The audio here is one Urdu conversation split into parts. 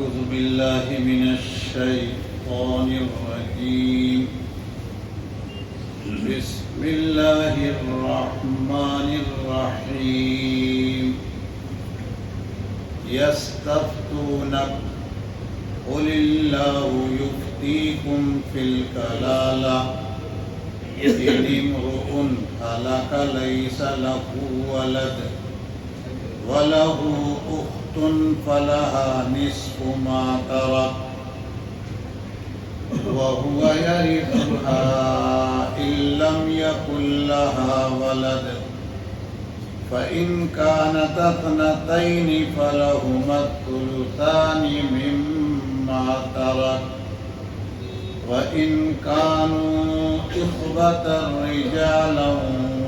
أعوذ بالله من الشيطان الرجيم. بسم الله الرحمن الرحيم. يستفتونك قل الله يفتيكم في الكلالة إن امرؤ هلك ليس له ولد وله أخت فلها نصف ما ترك وهو يرثها إن لم يكن لها ولد فإن كانت اثنتين فلهما الثلثان مما ترك وإن كانوا إخوة رجالا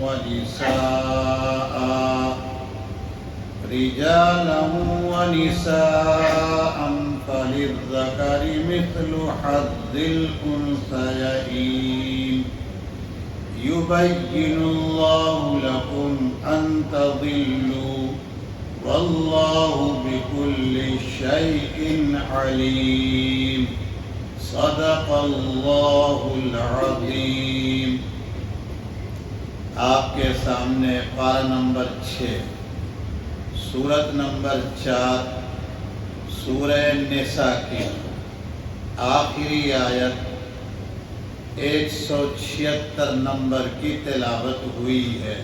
ونساء فللذكر مثل حظ الأنثيين يبين الله لكم أن تضلوا والله بكل شيء عليم. صدق اللہ العظیم. آپ کے سامنے پارہ نمبر 6 سورت نمبر 4 سورہ نساء کی آخری آیت 176 نمبر کی تلاوت ہوئی ہے.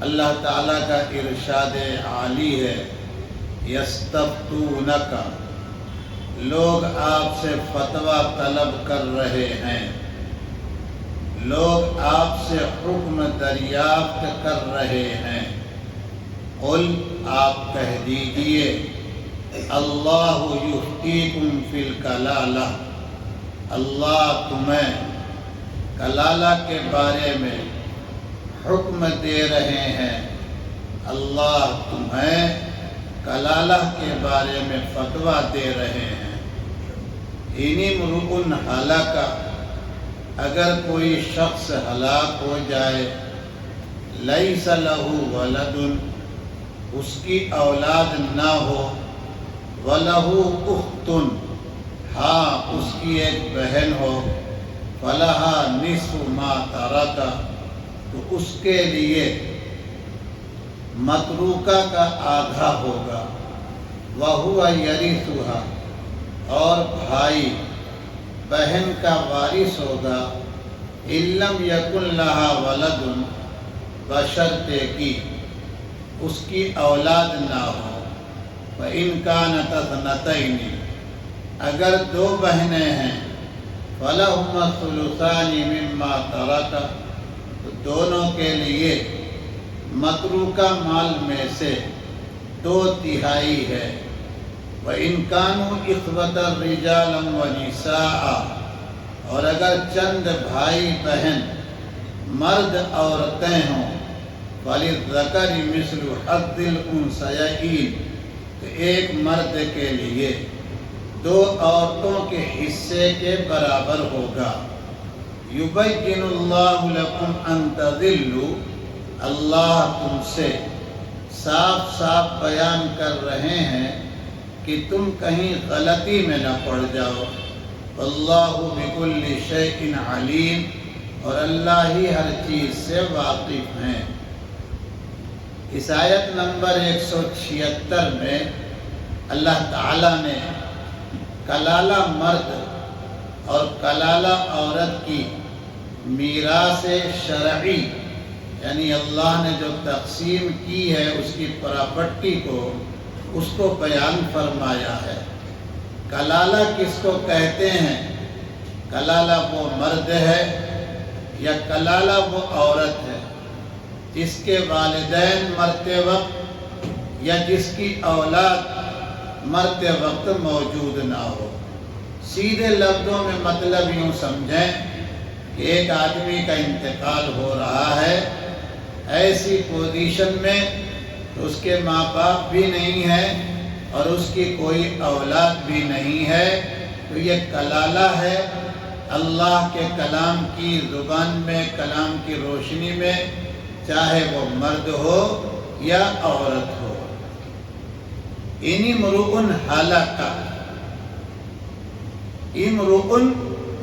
اللہ تعالیٰ کا ارشاد عالی ہے یستفتونک، لوگ آپ سے فتویٰ طلب کر رہے ہیں، لوگ آپ سے حکم دریافت کر رہے ہیں. قل، آپ کہہ دیجئے اللہ یفتیکم فی الکلالہ، اللہ تمہیں کلالہ کے بارے میں حکم دے رہے ہیں، اللہ تمہیں کلالہ کے بارے میں فتویٰ دے رہے ہیں. ان امرؤ ہلاک، اگر کوئی شخص ہلاک ہو جائے، لیس لہ ولد، اس کی اولاد نہ ہو، ولہ اخت، ہاں اس کی ایک بہن ہو، فلہا نصف ما ترک، تو اس کے لیے متروکہ کا آدھا ہوگا، وہو یرثھا، اور بھائی بہن کا وارث ہوگا، ان لم یکن لہا ولد، بشرطے کہ اس کی اولاد نہ ہو. فإن كانت اثنتین، اگر 2 بہنیں ہیں، فلہما الثلثان مما ترک، تو دونوں کے لیے متروکہ مال میں سے 2/3 ہے. وَإِن كَانُوا إِخْوَةً رِجَالًا وَنِسَاءً، اور اگر چند بھائی بہن مرد عورتیں ہوں، فَلِلذَّكَرِ مِثْلُ حَظِّ الْأُنثَيَيْنِ، تو ایک مرد کے لیے 2 عورتوں کے حصے کے برابر ہوگا. يُبَيِّنُ اللَّهُ لَكُمْ أَن تَضِلُّوا، اللہ تم سے صاف صاف بیان کر رہے ہیں کہ تم کہیں غلطی میں نہ پڑ جاؤ. واللہ بکل شیء علیم، اور اللہ ہی ہر چیز سے واقف ہیں. اس آیت نمبر 176 میں اللہ تعالیٰ نے کلالہ مرد اور کلالہ عورت کی میراث شرعی، یعنی اللہ نے جو تقسیم کی ہے اس کی پراپرٹی کو، اس کو بیان فرمایا ہے. کلالہ کس کو کہتے ہیں؟ کلالہ وہ مرد ہے یا کلالہ وہ عورت ہے جس کے والدین مرتے وقت یا جس کی اولاد مرتے وقت موجود نہ ہو. سیدھے لفظوں میں مطلب یوں سمجھیں کہ ایک آدمی کا انتقال ہو رہا ہے، ایسی پوزیشن میں اس کے ماں باپ بھی نہیں ہیں اور اس کی کوئی اولاد بھی نہیں ہے، تو یہ کلالہ ہے. اللہ کے کلام کی زبان میں، کلام کی روشنی میں، چاہے وہ مرد ہو یا عورت ہو. ان امرؤن ہلکا، امرؤن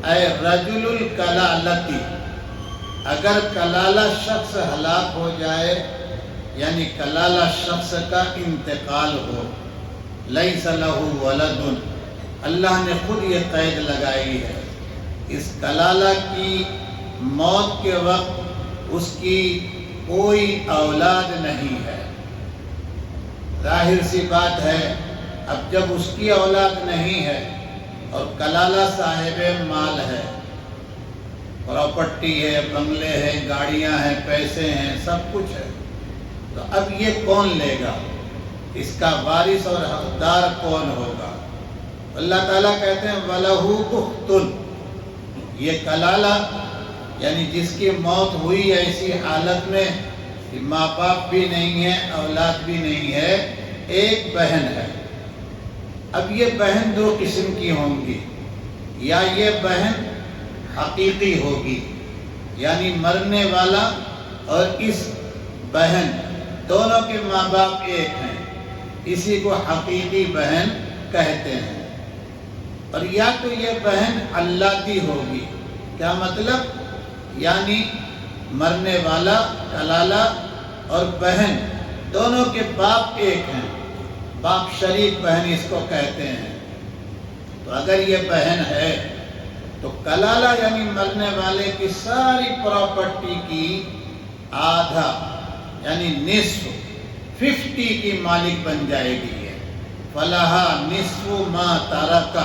اے رجل الکلالتی، اگر کلالہ شخص ہلاک ہو جائے یعنی کلالہ شخص کا انتقال ہو، لیس لہ ولد، اللہ نے خود یہ قید لگائی ہے، اس کلالہ کی موت کے وقت اس کی کوئی اولاد نہیں ہے۔ ظاہر سی بات ہے، اب جب اس کی اولاد نہیں ہے اور کلالہ صاحب مال ہے، پراپرٹی ہے، بنگلے ہیں، گاڑیاں ہیں، پیسے ہیں، سب کچھ ہے، تو اب یہ کون لے گا؟ اس کا وارث اور حقدار کون ہوگا؟ اللہ تعالیٰ کہتے ہیں وَلَهُ أُخْتٌ، یہ کلالہ یعنی جس کی موت ہوئی ایسی حالت میں کہ ماں باپ بھی نہیں ہے، اولاد بھی نہیں ہے، ایک بہن ہے۔ اب یہ بہن دو قسم کی ہوں گی، یا یہ بہن حقیقی ہوگی یعنی مرنے والا اور اس بہن دونوں کے ماں باپ ایک ہیں، اسی کو حقیقی بہن کہتے ہیں۔ اور یا تو یہ بہن اللاتی ہوگی، کیا مطلب؟ یعنی مرنے والا کلالہ اور بہن دونوں کے باپ ایک ہیں، باپ شریک بہن اس کو کہتے ہیں۔ تو اگر یہ بہن ہے تو کلالہ یعنی مرنے والے کی ساری پراپرٹی کی آدھا یعنی نصف 50 کی مالک بن جائے گی ہے۔ فَلَهَا نِصْفُ مَا تَرَكَ،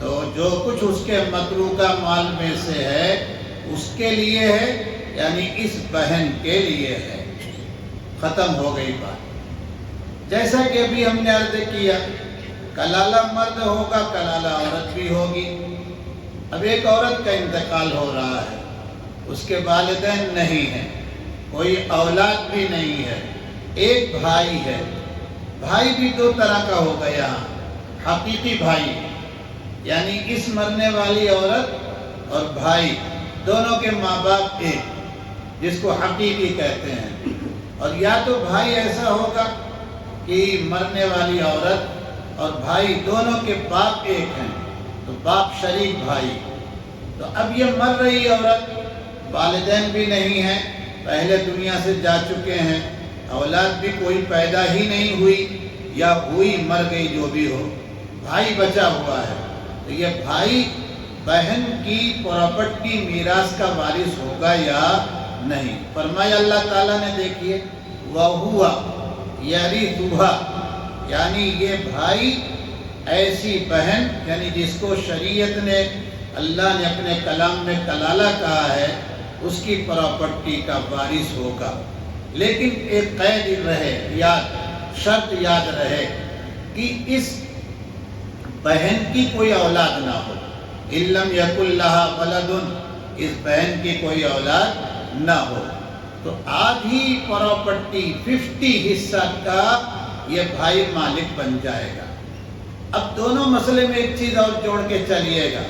تو جو کچھ اس کے متروکہ مال میں سے ہے اس کے لیے ہے، یعنی اس بہن کے لیے ہے۔ ختم ہو گئی بات۔ جیسا کہ ابھی ہم نے عرض کیا، کلالہ مرد ہوگا، کلالہ عورت بھی ہوگی۔ اب ایک عورت کا انتقال ہو رہا ہے، اس کے والدین نہیں ہیں، کوئی اولاد بھی نہیں ہے، ایک بھائی ہے۔ بھائی بھی دو طرح کا ہوگا یہاں، حقیقی بھائی یعنی اس مرنے والی عورت اور بھائی دونوں کے ماں باپ ایک، جس کو حقیقی کہتے ہیں۔ اور یا تو بھائی ایسا ہوگا کہ مرنے والی عورت اور بھائی دونوں کے باپ ایک ہیں، تو باپ شریک بھائی۔ تو اب یہ مر رہی عورت، والدین بھی نہیں ہیں، پہلے دنیا سے جا چکے ہیں، اولاد بھی کوئی پیدا ہی نہیں ہوئی یا ہوئی مر گئی، جو بھی ہو، بھائی بچا ہوا ہے۔ تو یہ بھائی بہن کی پراپرٹی میراث کا وارث ہوگا یا نہیں؟ فرمایا اللہ تعالیٰ نے، دیکھیے وَهُوَ يَرِثُهَا، یعنی یہ بھائی ایسی بہن یعنی جس کو شریعت نے، اللہ نے اپنے کلام میں کلالہ کہا ہے، اس کی پراپرٹی کا وارث ہوگا۔ لیکن ایک قید رہے، شرط یاد رہے کہ اس بہن کی کوئی اولاد نہ ہو، إِن لَمْ يَكُنْ لَهَا وَلَدٌ، اس بہن کی کوئی اولاد نہ ہو، تو آدھی پراپرٹی 50 حصہ کا یہ بھائی مالک بن جائے گا۔ اب دونوں مسئلے میں ایک چیز اور جوڑ کے چلیے گا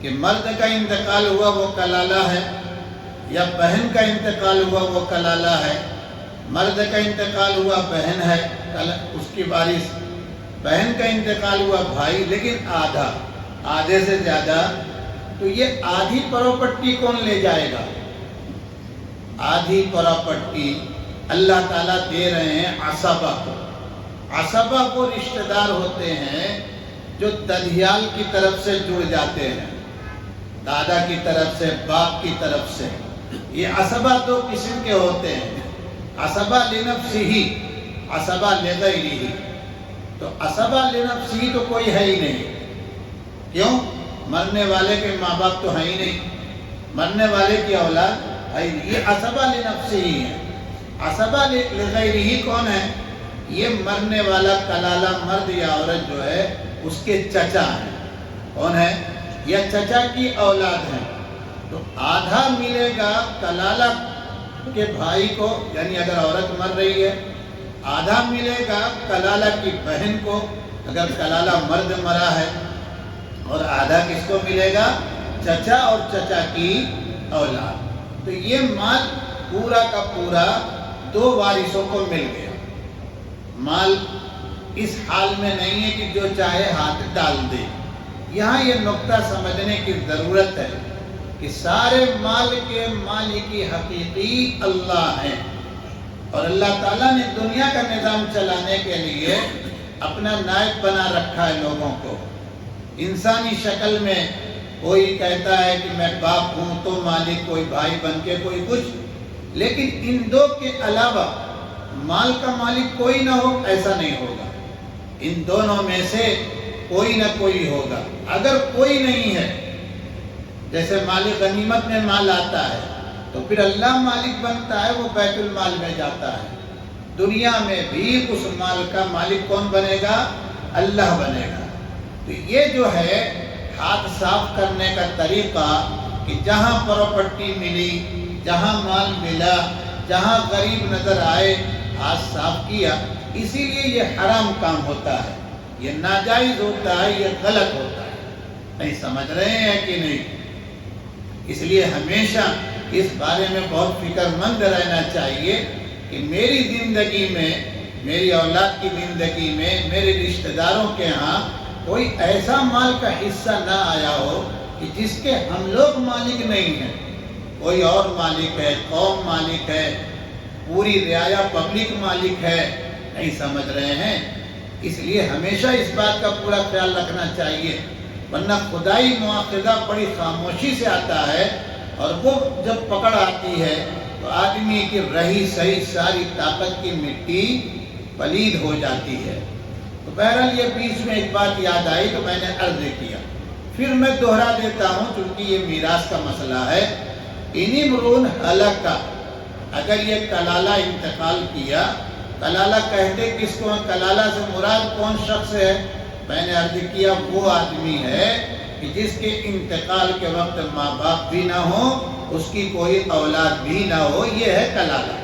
کہ مرد کا انتقال ہوا وہ کلالہ ہے، یا بہن کا انتقال ہوا وہ کلالہ ہے۔ مرد کا انتقال ہوا بہن ہے، اس کی وارث، بہن کا انتقال ہوا بھائی، لیکن آدھے سے زیادہ، تو یہ آدھی پراپرٹی کون لے جائے گا؟ آدھی پراپرٹی اللہ تعالیٰ دے رہے ہیں عصبہ کو۔ عصبہ کو رشتہ دار ہوتے ہیں جو ددھیال کی طرف سے جڑ جاتے ہیں، دادا کی طرف سے، باپ کی طرف سے۔ یہ عصبہ دو قسم کے ہوتے ہیں، عصبہ لنفسہ، عصبہ لغیرہ۔ تو عصبہ لنفسہ تو کوئی ہے ہی نہیں، کیوں؟ مرنے والے کے ماں باپ تو ہیں ہی نہیں، مرنے والے کی اولاد ہے ہی نہیں، یہ عصبہ لنفسہ ہی ہے۔ عصبہ لغیرہ کون ہے؟ یہ مرنے والا کلالہ مرد یا عورت جو ہے اس کے چچا ہیں۔ کون ہے؟ یا چچا کی اولاد ہیں۔ تو آدھا ملے گا کلالہ کے بھائی کو، یعنی اگر عورت مر رہی ہے، آدھا ملے گا کلالہ کی بہن کو اگر کلالہ مرد مرا ہے، اور آدھا کس کو ملے گا؟ چچا اور چچا کی اولاد۔ تو یہ مال پورا کا پورا دو وارثوں کو مل گیا۔ مال اس حال میں نہیں ہے کہ جو چاہے ہاتھ ڈال دے۔ یہاں یہ نقطہ سمجھنے کی ضرورت ہے کہ سارے مال کے مالک حقیقی اللہ ہیں، اور اللہ تعالیٰ نے دنیا کا نظام چلانے کے لیے اپنا نائب بنا رکھا ہے لوگوں کو۔ انسانی شکل میں کوئی کہتا ہے کہ میں باپ ہوں تو مالک، کوئی بھائی بن کے، کوئی کچھ، لیکن ان دو کے علاوہ مال کا مالک کوئی نہ ہو، ایسا نہیں ہوگا۔ ان دونوں میں سے کوئی نہ کوئی ہوگا۔ اگر کوئی نہیں ہے، جیسے مال غنیمت میں مال آتا ہے تو پھر اللہ مالک بنتا ہے، وہ بیت المال میں جاتا ہے۔ دنیا میں بھی اس مال کا مالک کون بنے گا؟ اللہ بنے گا۔ تو یہ جو ہے ہاتھ صاف کرنے کا طریقہ کہ جہاں پراپرٹی ملی، جہاں مال ملا، جہاں غریب نظر آئے ہاتھ صاف کیا، اسی لیے یہ حرام کام ہوتا ہے، یہ ناجائز ہوتا ہے، یہ غلط ہوتا ہے۔ نہیں سمجھ رہے ہیں کہ نہیں؟ اس لیے ہمیشہ اس بارے میں بہت فکر مند رہنا چاہیے کہ میری زندگی میں، میری اولاد کی زندگی میں، میرے رشتہ داروں کے ہاں کوئی ایسا مال کا حصہ نہ آیا ہو کہ جس کے ہم لوگ مالک نہیں ہیں، کوئی اور مالک ہے، قوم مالک ہے، پوری رعایا پبلک مالک ہے۔ نہیں سمجھ رہے ہیں؟ اس لیے ہمیشہ اس بات کا پورا خیال رکھنا چاہیے، ورنہ خدائی مواخذہ بڑی خاموشی سے آتا ہے، اور وہ جب پکڑ آتی ہے تو آدمی کی رہی سہی ساری طاقت کی مٹی پلید ہو جاتی ہے۔ تو بہرحال یہ بیچ میں ایک بات یاد آئی تو میں نے عرض کیا، پھر میں دوہرا دیتا ہوں چونکہ یہ میراث کا مسئلہ ہے۔ ان امرؤ ہلک، اگر یہ کلالہ انتقال کیا، کلالہ کہتے کس کو؟ کلالہ سے مراد کون شخص ہے؟ میں نے عرض کیا وہ آدمی ہے کہ جس کے انتقال کے وقت ماں باپ بھی نہ ہو، اس کی کوئی اولاد بھی نہ ہو، یہ ہے کلالہ۔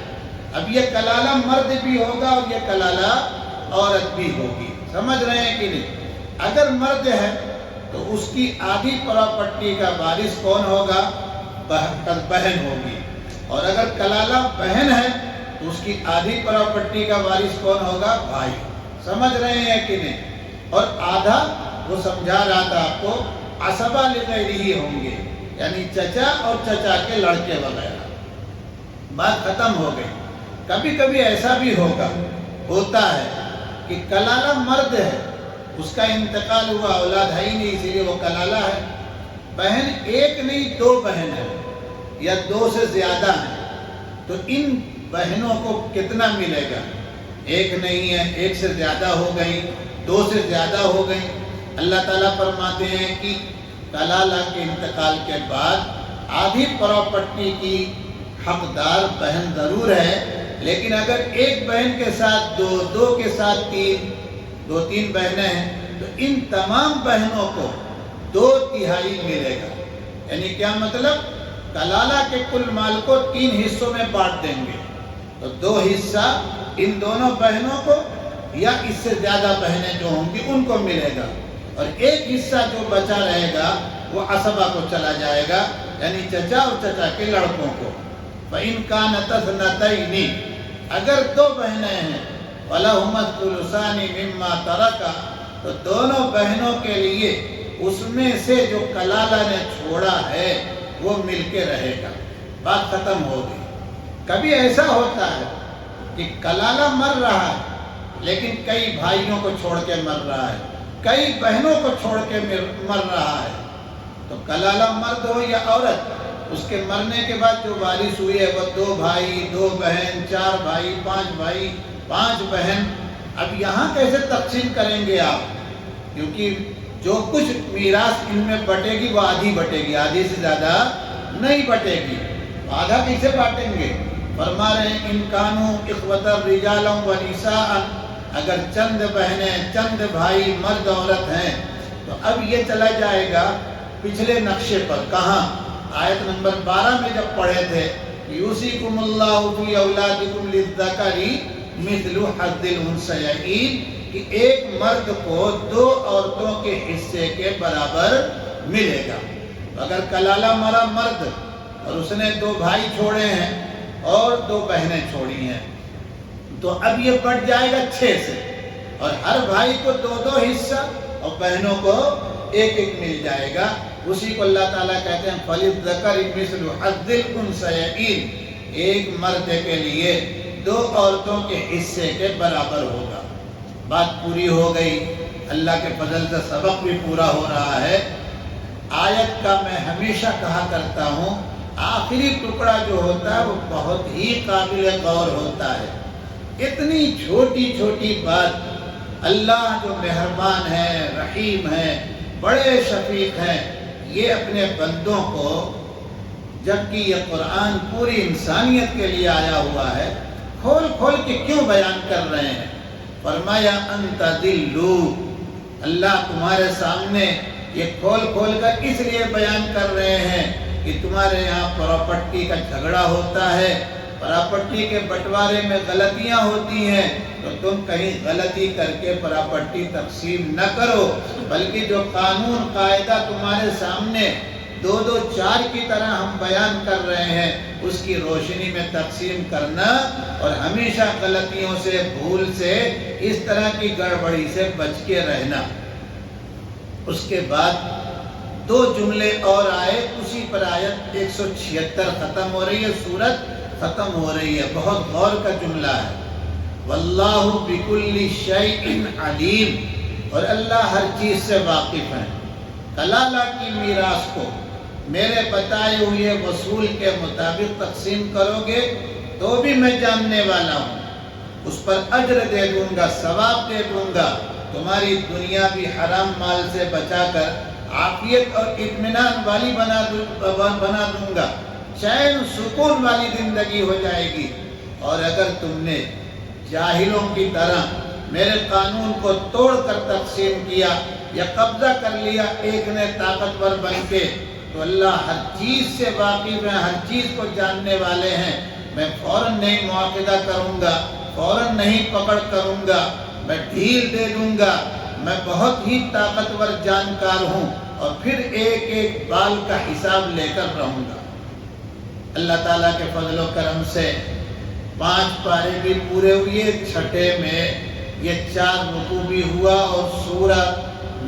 اب یہ کلالہ مرد بھی ہوگا اور یہ کلالہ عورت بھی ہوگی، سمجھ رہے ہیں کہ نہیں؟ اگر مرد ہے تو اس کی آدھی پراپرٹی کا وارث کون ہوگا؟ بہن ہوگی، اور اگر کلالہ بہن ہے تو اس کی آدھی پراپرٹی کا وارث کون ہوگا؟ بھائی۔ سمجھ رہے ہیں کہ نہیں؟ اور آدھا وہ سمجھا رہا تھا آپ کو، عصبہ لغیرہ ہوں گے، یعنی چچا اور چچا کے لڑکے وغیرہ۔ بات ختم ہو گئی۔ کبھی کبھی ایسا بھی ہوتا ہے کہ کلالہ مرد ہے، اس کا انتقال ہوا، اولاد ہے ہی نہیں، اسی لیے وہ کلالہ ہے۔ بہن ایک نہیں دو بہن ہے یا دو سے زیادہ ہیں، تو ان بہنوں کو کتنا ملے گا؟ ایک نہیں ہے، ایک سے زیادہ ہو گئی، دو سے زیادہ ہو گئی۔ اللہ تعالیٰ فرماتے ہیں کہ کلالہ کے انتقال کے بعد آدھی پراپرٹی کی حقدار بہن ضرور ہے، لیکن اگر ایک بہن کے ساتھ دو، دو کے ساتھ تین، دو تین بہنیں ہیں تو ان تمام بہنوں کو 2/3 ملے گا۔ یعنی کیا مطلب؟ کلالہ کے کل مال کو 3 حصوں میں بانٹ دیں گے، تو 2 حصہ ان دونوں بہنوں کو یا اس سے زیادہ بہنیں جو ہوں گی ان کو ملے گا، اور ایک حصہ جو بچا رہے گا وہ عصبہ کو چلا جائے گا، یعنی چچا اور چچا کے لڑکوں کو۔ فَإِنْ كَانَتْ اثْنَتَيْنِ، اگر 2 بہنیں ہیں، وَلَهُمَا الثُّلُثَانِ مِمَّا تَرَكَ، تو دونوں بہنوں کے لیے اس میں سے جو کلالہ نے چھوڑا ہے وہ مل کے رہے گا۔ بات ختم ہو گئی۔ کبھی ایسا ہوتا ہے کہ کلالہ مر رہا ہے لیکن کئی بھائیوں کو چھوڑ کے مر رہا ہے، کئی بہنوں کو چھوڑ کے مر رہا ہے، تو کلالہ مرد ہو یا عورت، اس کے مرنے کے بعد جو وارث ہوئی ہے وہ 2 بھائی، 2 بہن، 4 بھائی، 5 بھائی، 5 بہن۔ اب یہاں کیسے تقسیم کریں گے آپ؟ کیونکہ جو کچھ میراث ان میں بٹے گی وہ آدھی بٹے گی، آدھی سے زیادہ نہیں بٹے گی۔ آدھا کیسے بانٹیں گے؟ فرما رہے ہیں ان کانوا اخوۃ رجالا ونساء، اگر چند بہنیں، چند بھائی، مرد عورت ہیں، تو اب یہ چلا جائے گا پچھلے نقشے پر۔ کہاں؟ آیت نمبر 12 میں جب پڑھے تھے، یوصیکم اللہ فی اولادکم للذکر مثل حظ الانثیین، کہ ایک مرد کو 2 عورتوں کے حصے کے برابر ملے گا۔ اگر کلالہ مرا مرد اور اس نے 2 بھائی چھوڑے ہیں اور 2 بہنیں چھوڑی ہیں، تو اب یہ بڑھ جائے گا 6 سے۔ اور ہر بھائی کو 2 حصہ اور بہنوں کو 1 مل جائے گا۔ اسی کو اللہ تعالیٰ کہتے ہیں فَلِلذَّكَرِ مِثْلُ حَظِّ الْأُنثَيَيْنِ، ایک مرد کے لیے 2 عورتوں کے حصے کے برابر ہوگا۔ بات پوری ہو گئی، اللہ کے فضل سے سبق بھی پورا ہو رہا ہے۔ آیت کا میں ہمیشہ کہا کرتا ہوں، آخری ٹکڑا جو ہوتا ہے وہ بہت ہی قابل غور ہوتا ہے۔ اتنی چھوٹی چھوٹی بات، اللہ جو مہربان ہے، رحیم ہے، بڑے شفیق ہیں، یہ اپنے بندوں کو، جبکہ یہ قرآن پوری انسانیت کے لیے آیا ہوا ہے، کھول کھول کے کیوں بیان کر رہے ہیں؟ فرمایا انت دلو، اللہ تمہارے سامنے یہ کھول کھول کر اس لیے بیان کر رہے ہیں کہ تمہارے یہاں پراپرٹی کا جھگڑا ہوتا ہے، پراپرٹی کے بٹوارے میں غلطیاں ہوتی ہیں، تو تم کہیں غلطی کر کے پراپرٹی تقسیم نہ کرو، بلکہ جو قانون قاعدہ تمہارے سامنے 2-2-4 کی طرح ہم بیان کر رہے ہیں، اس کی روشنی میں تقسیم کرنا، اور ہمیشہ غلطیوں سے، بھول سے، اس طرح کی گڑبڑی سے بچ کے رہنا۔ اس کے بعد 2 جملے اور آئے، اسی پر آیت 176 ختم ہو رہی ہے، سورت ختم ہو رہی ہے۔ بہت غور کا جملہ ہے، واللہ بکل شیء علیم، اور اللہ ہر چیز سے واقف ہے۔ کلالہ کی میراث کو میرے بتائے ہوئے وصول کے مطابق تقسیم کرو گے تو بھی میں جاننے والا ہوں، اس پر اجر دے دوں گا، ثواب دے دوں گا، تمہاری دنیا بھی حرام مال سے بچا کر عافیت اور اطمینان والی بنا دوں گا، چین سکون والی زندگی ہو جائے گی۔ اور اگر تم نے جاہلوں کی طرح میرے قانون کو توڑ کر تقسیم کیا یا قبضہ کر لیا ایک نے طاقتور بن کے، تو اللہ ہر چیز سے واقف ہے، ہر چیز کو جاننے والے ہیں۔ میں فوراً نہیں مواخذہ کروں گا، فوراً نہیں پکڑ کروں گا، میں ڈھیل دے دوں گا، میں بہت ہی طاقتور جانکار ہوں، اور پھر ایک ایک بال کا حساب لے کر رہوں گا۔ اللہ تعالیٰ کے فضل و کرم سے 5 پارے بھی پورے ہوئے، چھٹے میں یہ 4 رکوع بھی ہوا، اور سورہ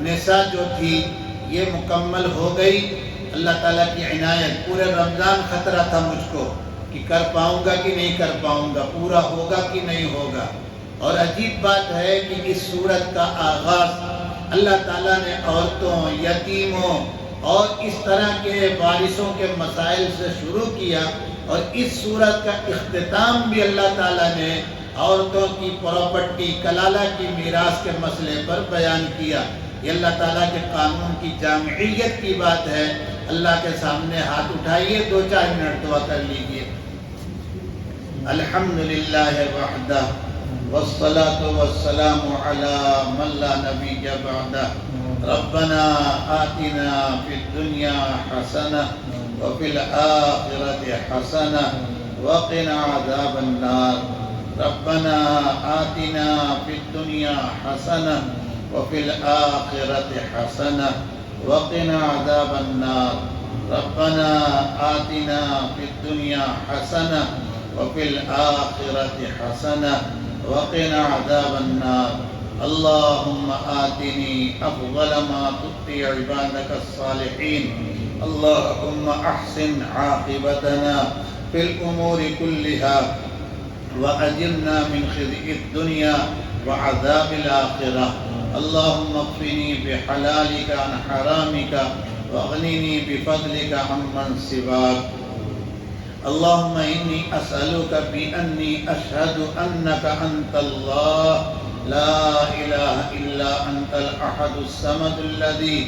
نساء جو تھی یہ مکمل ہو گئی۔ اللہ تعالیٰ کی عنایت، پورے رمضان خطرہ تھا مجھ کو کہ کر پاؤں گا کہ نہیں کر پاؤں گا، پورا ہوگا کہ نہیں ہوگا۔ اور عجیب بات ہے کہ اس سورت کا آغاز اللہ تعالیٰ نے عورتوں، یتیموں اور اس طرح کے وارثوں کے مسائل سے شروع کیا، اور اس سورت کا اختتام بھی اللہ تعالیٰ نے عورتوں کی پراپرٹی، کلالہ کی میراث کے مسئلے پر بیان کیا۔ یہ اللہ تعالیٰ کے قانون کی جامعیت کی بات ہے۔ اللہ کے سامنے ہاتھ اٹھائیے، 2-4 منٹ دعا کر لیجئے۔ الحمدللہ وحدہ والصلاة والسلام علی من لا نبی بعدہ، ربنا آتنا فی الدنیا حسنہ وفی الآخرۃ حسنہ وقنا عذاب النار، ربنا آتنا فی الدنیا حسنہ وفی الآخرۃ حسنہ وقنا عذاب النار، ربنا آتنا فی الدنیا حسنہ وفی الآخرۃ حسنہ وقنا عذاب النار۔ اللہم آتنی افضل ما تؤتی عبادک الصالحین، اللہم احسن عاقبتنا فی الامور کلہا وأجرنا من خزي الدنيا وعذاب الآخرة، اللهم اكفني بحلالك عن حرامك واغنني بفضلك عمن سواك، اللهم إني أسألك بأني أشهد أنك أنت الله لا إله إلا أنت الأحد الصمد الذي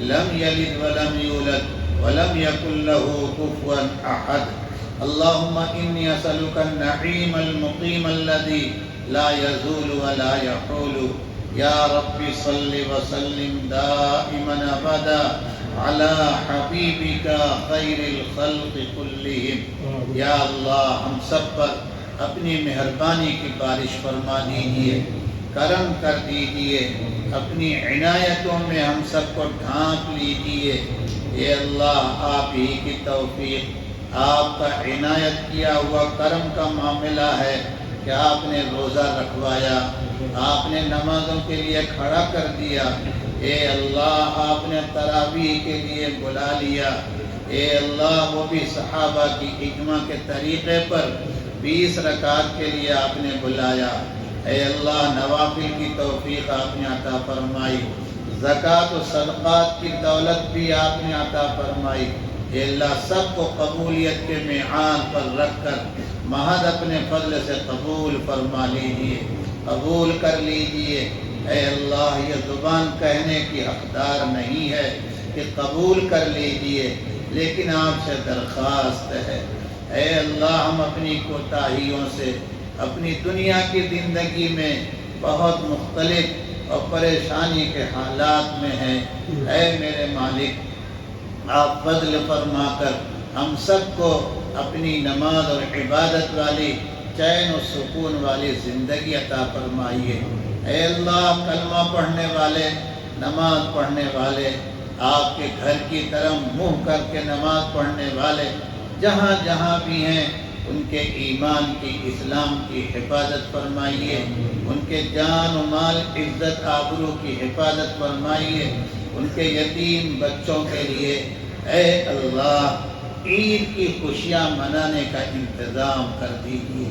لم يلد ولم يولد ولم يكن له كفوا أحد، اللهم إني أسألك النعيم المقيم الذي لا يزول ولا يحول، يا رب صل وسلم دائما أبدا على حبيبك خير الخلق كلهم۔ یا اللہ ہم سب پر اپنی مہربانی کی بارش فرما دیجئے، کرم کر دیجئے، اپنی عنایتوں میں ہم سب کو ڈھانپ لیجئے۔ اے اللہ آپ ہی کی توفیق، آپ کا عنایت کیا ہوا کرم کا معاملہ ہے، کہ آپ نے روزہ رکھوایا، آپ نے نمازوں کے لیے کھڑا کر دیا، اے اللہ آپ نے تراویح کے لیے بلا لیا، اے اللہ وہ بھی صحابہ کی اجماع کے طریقے پر 20 رکعت کے لیے آپ نے بلایا، اے اللہ نوافل کی توفیق آپ نے عطا فرمائی، زکوٰۃ و صدقات کی دولت بھی آپ نے عطا فرمائی، اے اللہ سب کو قبولیت کے معیار پر رکھ کر محض اپنے فضل سے قبول فرما لیجیے، قبول کر لیجیے۔ اے اللہ یہ زبان کہنے کی حقدار نہیں ہے کہ قبول کر لیجیے، لیکن آپ سے درخواست ہے، اے اللہ ہم اپنی کوتاہیوں سے اپنی دنیا کی زندگی میں بہت مختلف اور پریشانی کے حالات میں ہیں، اے میرے مالک آپ فضل فرما کر ہم سب کو اپنی نماز اور عبادت والی چین و سکون والی زندگی عطا فرمائیے۔ اے اللہ کلمہ پڑھنے والے، نماز پڑھنے والے، آپ کے گھر کی طرف منہ کر کے نماز پڑھنے والے جہاں جہاں بھی ہیں ان کے ایمان کی، اسلام کی حفاظت فرمائیے، ان کے جان و مال، عزت آبرو کی حفاظت فرمائیے، ان کے یتیم بچوں کے لیے اے اللہ عید کی خوشیاں منانے کا انتظام کر دیجیے۔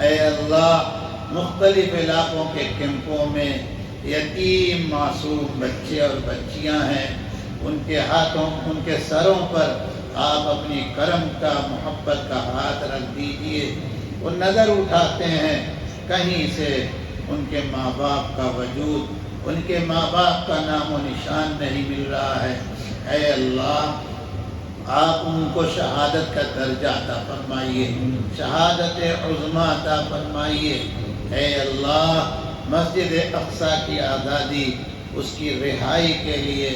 اے اللہ مختلف علاقوں کے کیمپوں میں یتیم معصوم بچے اور بچیاں ہیں، ان کے ہاتھوں، ان کے سروں پر آپ اپنی کرم کا، محبت کا ہاتھ رکھ دیجیے۔ وہ نظر اٹھاتے ہیں کہیں سے ان کے ماں باپ کا وجود، ان کے ماں باپ کا نام و نشان نہیں مل رہا ہے، اے اللہ آپ ان کو شہادت کا درجہ عطا فرمائیے، شہادت عظمیٰ عطا فرمائیے۔ اے اللہ مسجد اقصیٰ کی آزادی، اس کی رہائی کے لیے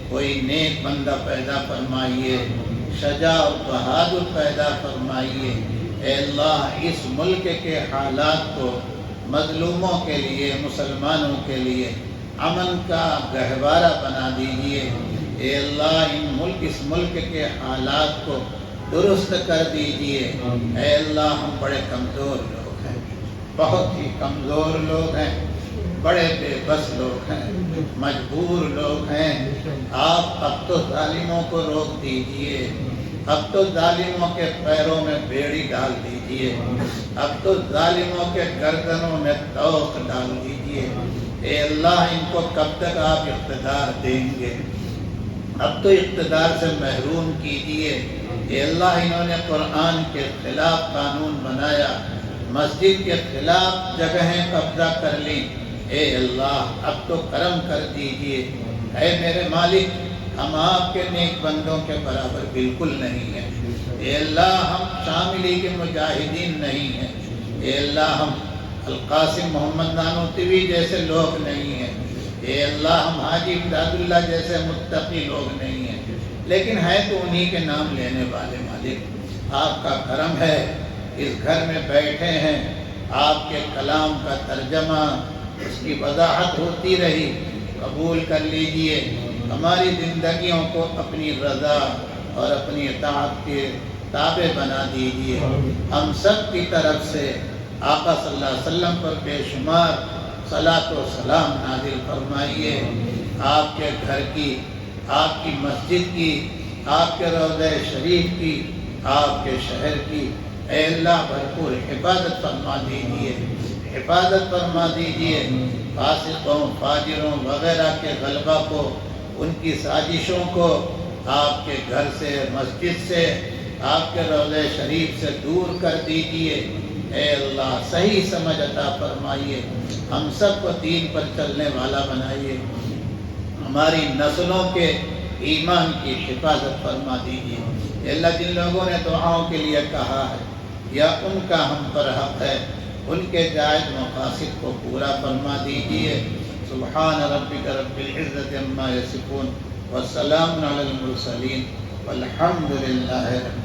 کوئی نیک بندہ پیدا فرمائیے، شجاع و بہادر پیدا فرمائیے۔ اے اللہ اس ملک کے حالات کو مظلوموں کے لیے، مسلمانوں کے لیے امن کا گہوارہ بنا دیجیے۔ اے اللہ اس ملک کے حالات کو درست کر دیجیے۔ اے اللہ ہم بڑے کمزور لوگ ہیں، بہت ہی کمزور لوگ ہیں، بڑے بے بس لوگ ہیں، مجبور لوگ ہیں۔ آپ اب تو ظالموں کو روک دیجیے، اب تو ظالموں کے پیروں میں بیڑی ڈال دیجیے، اب تو ظالموں کے گردنوں میں طوق ڈال دیجیے۔ اے اللہ ان کو کب تک آپ اقتدار دیں گے؟ اب تو اقتدار سے محروم کیجیے۔ اے اللہ انہوں نے قرآن کے خلاف قانون بنایا، مسجد کے خلاف جگہیں قبضہ کر لی، اے اللہ اب تو کرم کر دیجیے۔ اے میرے مالک ہم آپ کے نیک بندوں کے برابر بالکل نہیں ہیں، اے اللہ ہم شاملی کے مجاہدین نہیں ہیں، اے اللہ ہم القاسم محمد نانوتوی جیسے لوگ نہیں ہیں، اے اللہ ہم حاجی امداد اللہ جیسے متقی لوگ نہیں ہیں، لیکن ہے تو انہی کے نام لینے والے مالک۔ آپ کا کرم ہے، اس گھر میں بیٹھے ہیں، آپ کے کلام کا ترجمہ، اس کی وضاحت ہوتی رہی، قبول کر لیجئے، ہماری زندگیوں کو اپنی رضا اور اپنی اطاعت کے تابع بنا دیجئے۔ ہم سب کی طرف سے آقا صلی اللہ علیہ وسلم پر بے شمار صلاۃ و سلام نازل فرمائیے۔ آپ کے گھر کی، آپ کی مسجد کی، آپ کے روضہ شریف کی، آپ کے شہر کی اے اللہ بھرپور حفاظت فرما دیجیے، حفاظت فرما دیجیے۔ فاسقوں، فاجروں وغیرہ کے غلبہ کو، ان کی سازشوں کو آپ کے گھر سے، مسجد سے، آپ کے روضہ شریف سے دور کر دیجیے۔ اے اللہ صحیح سمجھ عطا فرمائیے، ہم سب کو دین پر چلنے والا بنائیے، ہماری نسلوں کے ایمان کی حفاظت فرما دیجیے۔ اے اللہ جن لوگوں نے دعاؤں کے لیے کہا ہے یا ان کا ہم پر حق ہے، ان کے جائز مقاصد کو پورا فرما دیجیے۔ سبحان ربک رب العزت عما یصفون والسلام علی المرسلین والحمد للہ رب